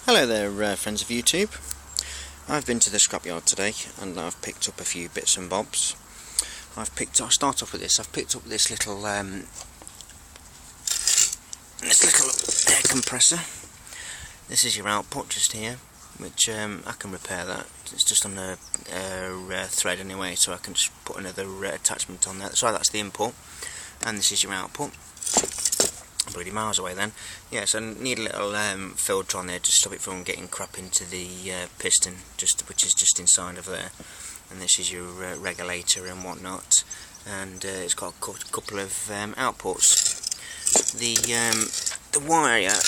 Hello there, friends of YouTube. I've been to the scrapyard today and I've picked up a few bits and bobs. I'll start off with this. I've picked up this little air compressor. This is your output just here, which I can repair that. It's just on a thread anyway, so I can just put another attachment on there. So that's the input, and this is your output. I'm pretty miles away then. Yeah, so I need a little filter on there to stop it from getting crap into the piston, which is just inside of there. And this is your regulator and whatnot. And it's got a couple of outputs. The wire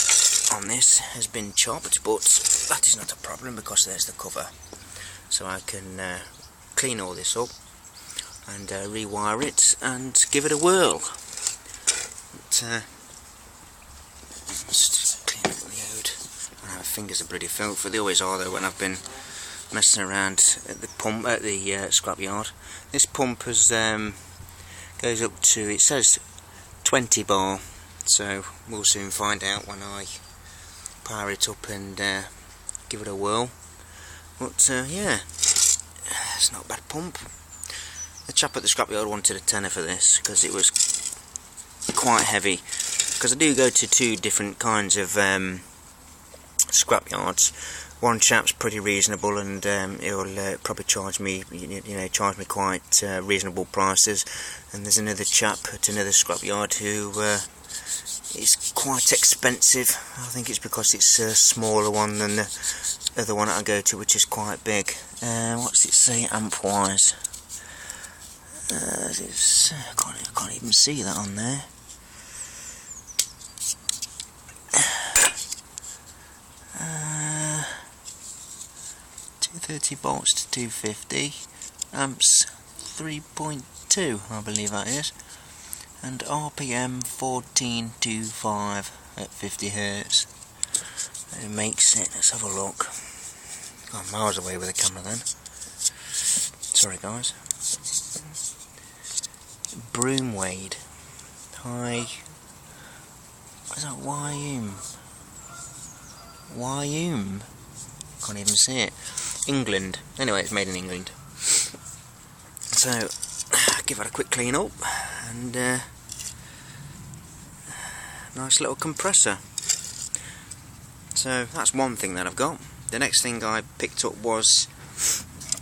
on this has been chopped, but that is not a problem because there's the cover. So I can clean all this up and rewire it and give it a whirl. Just clean up the ode. My fingers are bloody filthy. They always are though when I've been messing around at the pump at the scrapyard. This pump has goes up to, it says 20 bar, so we'll soon find out when I power it up and give it a whirl. But yeah, it's not a bad pump. The chap at the scrapyard wanted a tenner for this because it was quite heavy. Because I do go to two different kinds of scrapyards. One chap's pretty reasonable, and he'll probably charge me, charge me quite reasonable prices. And there's another chap at another scrapyard who is quite expensive. I think it's because it's a smaller one than the other one that I go to, which is quite big. What's it say amp-wise? I can't even see that on there. 230 volts to 250 amps, 3.2 I believe that is, and RPM 1425 at 50 Hertz. It makes it. Let's have a look. I'm miles away with the camera then. Sorry guys. Broomwade. Hi. What's that? Wyoming? Can't even see it. England. Anyway, it's made in England. So, give it a quick clean up, and nice little compressor. So that's one thing that I've got. The next thing I picked up was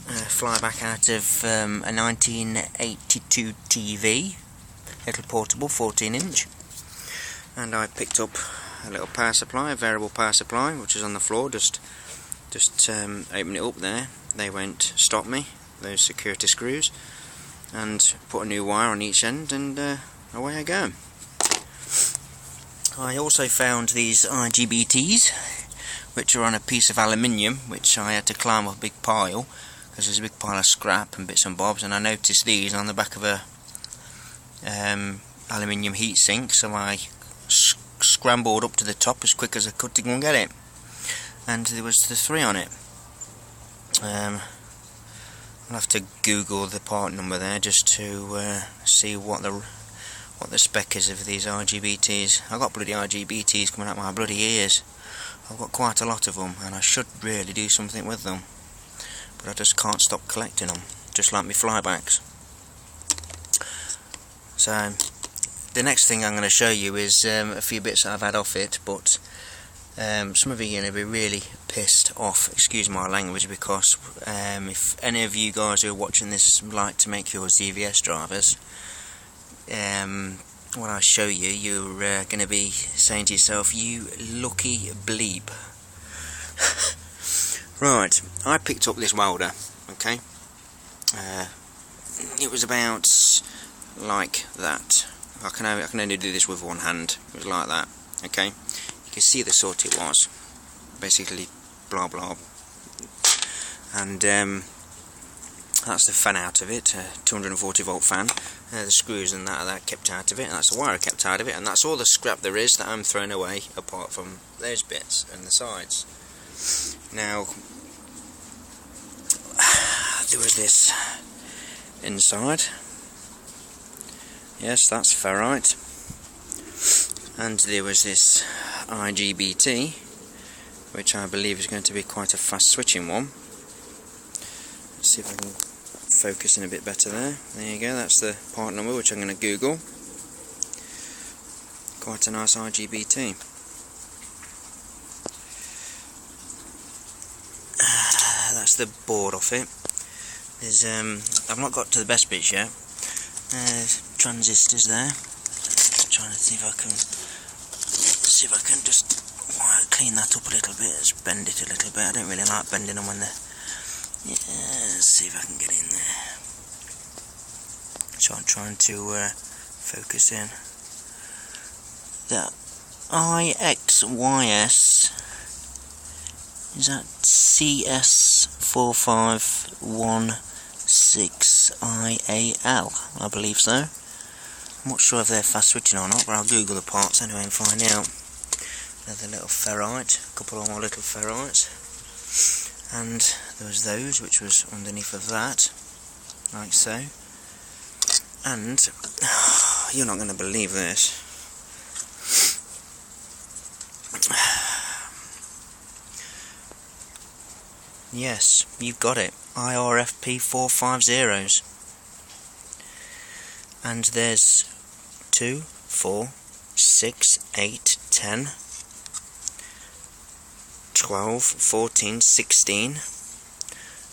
a flyback out of a 1982 TV, little portable 14-inch, and I picked up a little power supply, a variable power supply, which is on the floor. Just open it up there. They won't stop me, those security screws, and put a new wire on each end, and away I go. I also found these IGBTs, which are on a piece of aluminium, which I had to climb up a big pile because there's a big pile of scrap and bits and bobs, and I noticed these on the back of a aluminium heatsink, so I scrambled up to the top as quick as I could to go and get it, and there was the 3 on it. I'll have to Google the part number there just to see what the spec is of these IGBTs. I've got bloody IGBTs coming out my bloody ears. I've got quite a lot of them, and I should really do something with them, but I just can't stop collecting them, just like my flybacks. So the next thing I'm going to show you is a few bits that I've had off it, but some of you are going to be really pissed off, excuse my language, because if any of you guys who are watching this like to make your ZVS drivers, when I show you, you're going to be saying to yourself, you lucky bleep. Right, I picked up this welder, okay? It was about like that. I can only do this with one hand. It was like that, okay? You can see the sort it was. Basically, blah blah. And that's the fan out of it, 240 volt fan. The screws and that kept out of it, and that's the wire kept out of it, and that's all the scrap there is that I'm throwing away, apart from those bits and the sides. Now, there was this inside. Yes, that's ferrite. And there was this IGBT, which I believe is going to be quite a fast switching one. Let's see if I can focus in a bit better there. There you go, that's the part number, which I'm going to Google. Quite a nice IGBT. That's the board off it. There's I've not got to the best bits yet. There's transistors there. Just trying to see if I can just clean that up a little bit. Just bend it a little bit. I don't really like bending them when they're. Yeah, let's see if I can get in there. So I'm trying to focus in. The IXYS is that CS4516IAL, I believe so. I'm not sure if they're fast switching or not, but I'll Google the parts anyway and find out. Another little ferrite, a couple of more little ferrites, and there was those which was underneath of that, like so. And you're not going to believe this. Yes, you've got it. IRFP 450s. And there's 2, 4, 6, 8, 10, 12, 14, 16.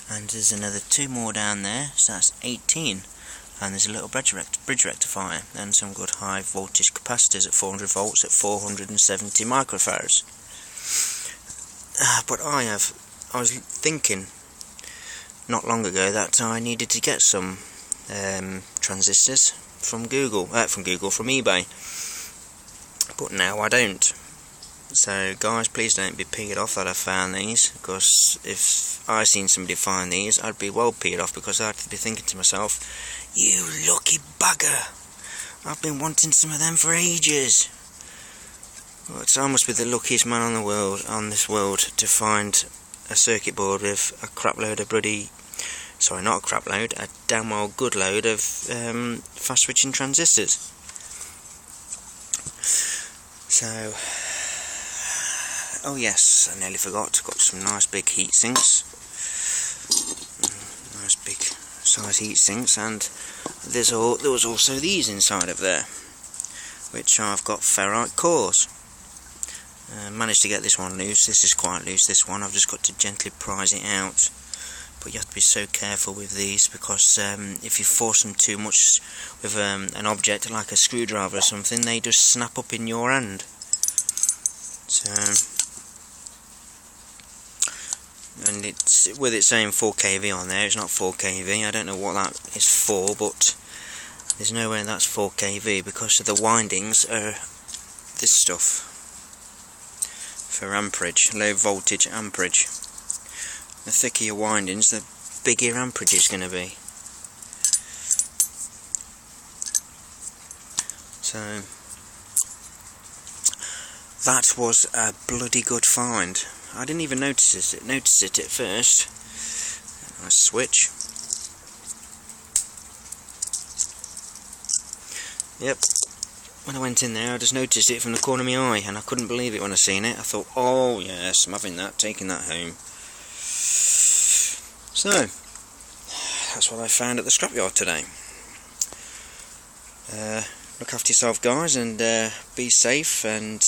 And there's another 2 more down there, so that's 18. And there's a little bridge rectifier and some good high voltage capacitors at 400 volts at 470 microfarads. But I was thinking not long ago that I needed to get some transistors from eBay, but now I don't. So guys, please don't be peed off that I found these, because if I seen somebody find these, I'd be well peed off, because I'd be thinking to myself, you lucky bugger, I've been wanting some of them for ages. But I must be the luckiest man on this world to find a circuit board with a crap load of sorry, not a crap load, a damn well good load of fast switching transistors. So, oh yes, I nearly forgot, got some nice big heat sinks, nice big size heat sinks, and there was also these inside of there, which I've got ferrite cores. Managed to get this one loose. This is quite loose, this one. I've just got to gently prise it out. But you have to be so careful with these, because if you force them too much with an object like a screwdriver or something, they just snap up in your hand. So, and it's with it saying 4 kV on there, it's not 4 kV. I don't know what that is for, but there's no way that's 4 kV, because of the windings are this stuff for amperage, low voltage amperage. The thicker your windings, the bigger your amperage is going to be. So that was a bloody good find. I didn't even notice it at first. Nice switch. Yep. When I went in there, I just noticed it from the corner of my eye, and I couldn't believe it when I seen it. I thought, oh yes, I'm having that, taking that home. So, that's what I found at the scrapyard today. Look after yourself, guys, and be safe, and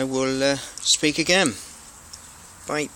we'll speak again. Bye.